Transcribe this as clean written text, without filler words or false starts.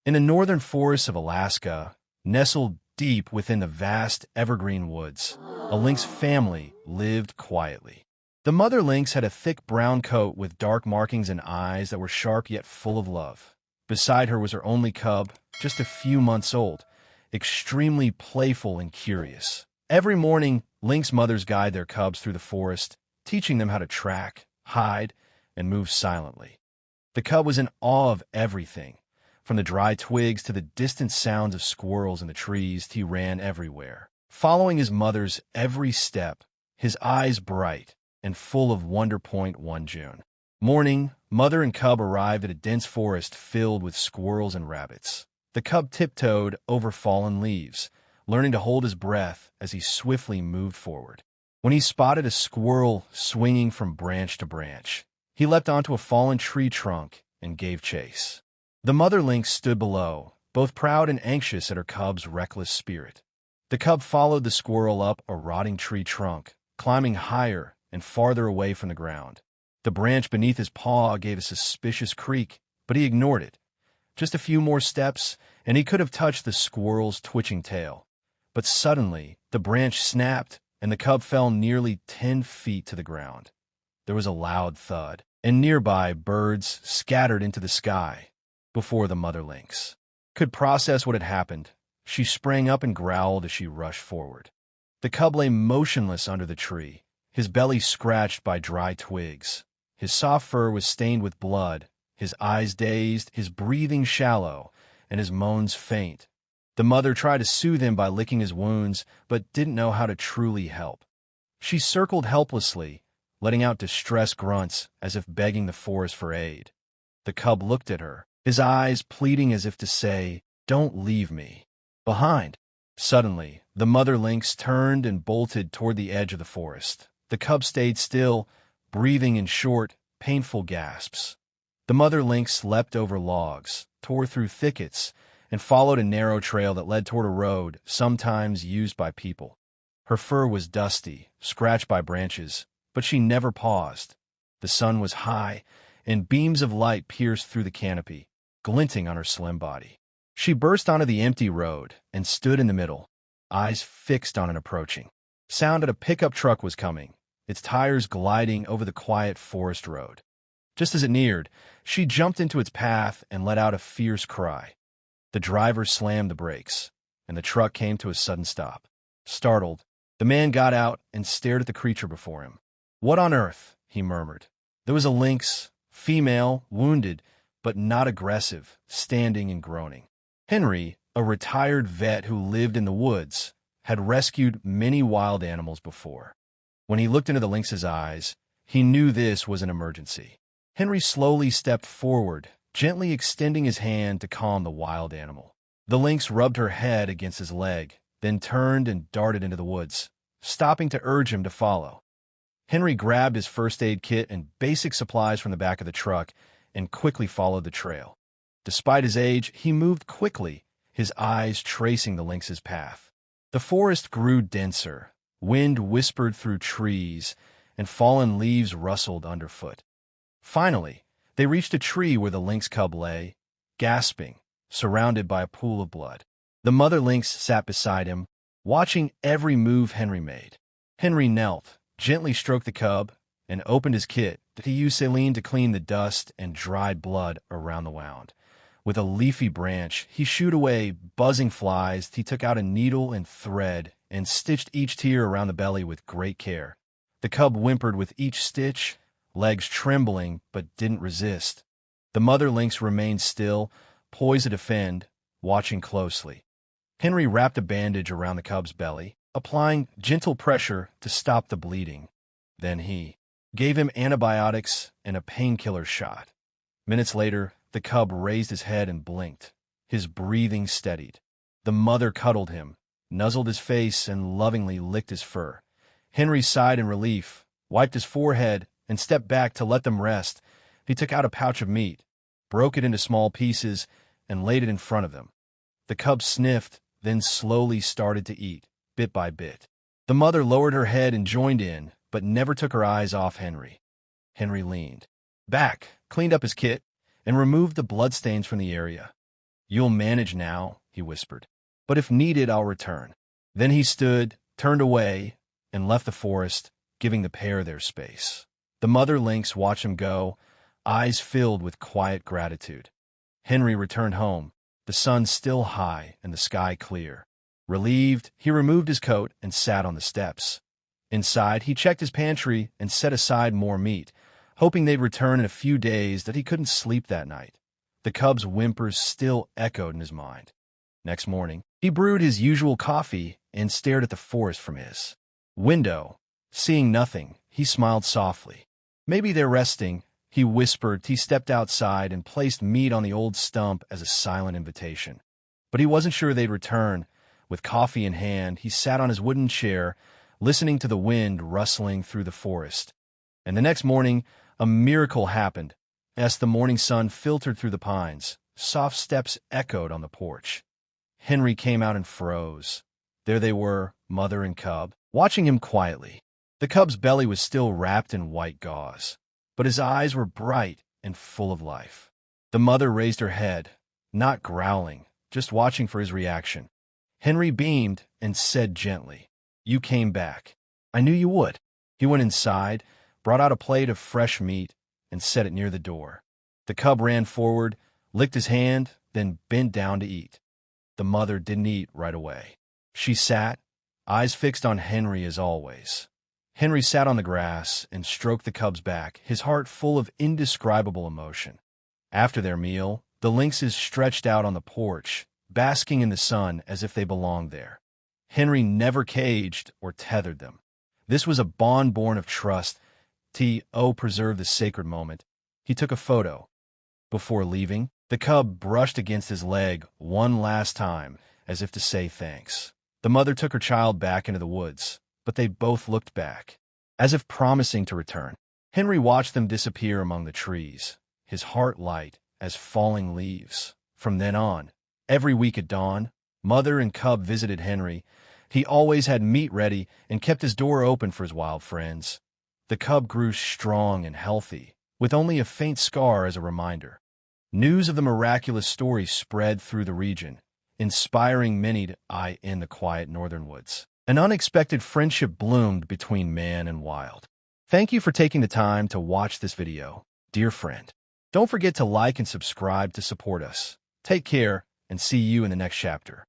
In the northern forests of Alaska, nestled deep within the vast evergreen woods, a lynx family lived quietly. The mother lynx had a thick brown coat with dark markings and eyes that were sharp yet full of love. Beside her was her only cub, just a few months old, extremely playful and curious. Every morning, lynx mothers guide their cubs through the forest, teaching them how to track, hide, and move silently. The cub was in awe of everything. From the dry twigs to the distant sounds of squirrels in the trees, he ran everywhere, following his mother's every step, his eyes bright and full of wonder. 1 June. Morning, mother and cub arrived at a dense forest filled with squirrels and rabbits. The cub tiptoed over fallen leaves, learning to hold his breath as he swiftly moved forward. When he spotted a squirrel swinging from branch to branch, he leapt onto a fallen tree trunk and gave chase. The mother lynx stood below, both proud and anxious at her cub's reckless spirit. The cub followed the squirrel up a rotting tree trunk, climbing higher and farther away from the ground. The branch beneath his paw gave a suspicious creak, but he ignored it. Just a few more steps, and he could have touched the squirrel's twitching tail. But suddenly, the branch snapped, and the cub fell nearly 10 feet to the ground. There was a loud thud, and nearby birds scattered into the sky. Before the mother lynx could process what had happened, she sprang up and growled as she rushed forward. The cub lay motionless under the tree, his belly scratched by dry twigs. His soft fur was stained with blood, his eyes dazed, his breathing shallow, and his moans faint. The mother tried to soothe him by licking his wounds, but didn't know how to truly help. She circled helplessly, letting out distressed grunts as if begging the forest for aid. The cub looked at her, his eyes pleading as if to say, "Don't leave me behind." Suddenly, the mother lynx turned and bolted toward the edge of the forest. The cub stayed still, breathing in short, painful gasps. The mother lynx leapt over logs, tore through thickets, and followed a narrow trail that led toward a road sometimes used by people. Her fur was dusty, scratched by branches, but she never paused. The sun was high, and beams of light pierced through the canopy, glinting on her slim body. She burst onto the empty road and stood in the middle, eyes fixed on an approaching sound that a pickup truck was coming, its tires gliding over the quiet forest road. Just as it neared, she jumped into its path and let out a fierce cry. The driver slammed the brakes, and the truck came to a sudden stop. Startled, the man got out and stared at the creature before him. "What on earth?" he murmured. There was a lynx, female, wounded, but not aggressive, standing and groaning. Henry, a retired vet who lived in the woods, had rescued many wild animals before. When he looked into the lynx's eyes, he knew this was an emergency. Henry slowly stepped forward, gently extending his hand to calm the wild animal. The lynx rubbed her head against his leg, then turned and darted into the woods, stopping to urge him to follow. Henry grabbed his first aid kit and basic supplies from the back of the truck and quickly followed the trail. Despite his age, he moved quickly, his eyes tracing the lynx's path. The forest grew denser, wind whispered through trees, and fallen leaves rustled underfoot. Finally, they reached a tree where the lynx cub lay, gasping, surrounded by a pool of blood. The mother lynx sat beside him, watching every move Henry made. Henry knelt, gently stroked the cub, and opened his kit that he used saline to clean the dust and dried blood around the wound. With a leafy branch, he shooed away buzzing flies. He took out a needle and thread and stitched each tear around the belly with great care. The cub whimpered with each stitch, legs trembling but didn't resist. The mother lynx remained still, poised to defend, watching closely. Henry wrapped a bandage around the cub's belly, applying gentle pressure to stop the bleeding. Then he gave him antibiotics and a painkiller shot. Minutes later, the cub raised his head and blinked. His breathing steadied. The mother cuddled him, nuzzled his face, and lovingly licked his fur. Henry sighed in relief, wiped his forehead, and stepped back to let them rest. He took out a pouch of meat, broke it into small pieces, and laid it in front of them. The cub sniffed, then slowly started to eat, bit by bit. The mother lowered her head and joined in, but never took her eyes off Henry. Henry leaned back, cleaned up his kit, and removed the bloodstains from the area. "You'll manage now," he whispered. "But if needed, I'll return." Then he stood, turned away, and left the forest, giving the pair their space. The mother lynx watched him go, eyes filled with quiet gratitude. Henry returned home, the sun still high and the sky clear. Relieved, he removed his coat and sat on the steps. Inside, he checked his pantry and set aside more meat, hoping they'd return in a few days that he couldn't sleep that night. The cub's whimpers still echoed in his mind. Next morning, he brewed his usual coffee and stared at the forest from his window. Seeing nothing, he smiled softly. "Maybe they're resting," he whispered. He stepped outside and placed meat on the old stump as a silent invitation. But he wasn't sure they'd return. With coffee in hand, he sat on his wooden chair, listening to the wind rustling through the forest. And the next morning, a miracle happened. As the morning sun filtered through the pines, soft steps echoed on the porch. Henry came out and froze. There they were, mother and cub, watching him quietly. The cub's belly was still wrapped in white gauze, but his eyes were bright and full of life. The mother raised her head, not growling, just watching for his reaction. Henry beamed and said gently, "You came back. I knew you would." He went inside, brought out a plate of fresh meat, and set it near the door. The cub ran forward, licked his hand, then bent down to eat. The mother didn't eat right away. She sat, eyes fixed on Henry as always. Henry sat on the grass and stroked the cub's back, his heart full of indescribable emotion. After their meal, the lynxes stretched out on the porch, basking in the sun as if they belonged there. Henry never caged or tethered them. This was a bond born of trust. T.O. preserved the sacred moment. He took a photo. Before leaving, the cub brushed against his leg one last time, as if to say thanks. The mother took her child back into the woods, but they both looked back, as if promising to return. Henry watched them disappear among the trees, his heart light as falling leaves. From then on, every week at dawn, mother and cub visited Henry. He always had meat ready and kept his door open for his wild friends. The cub grew strong and healthy, with only a faint scar as a reminder. News of the miraculous story spread through the region, inspiring many to eye in the quiet northern woods. An unexpected friendship bloomed between man and wild. Thank you for taking the time to watch this video, dear friend. Don't forget to like and subscribe to support us. Take care, and see you in the next chapter.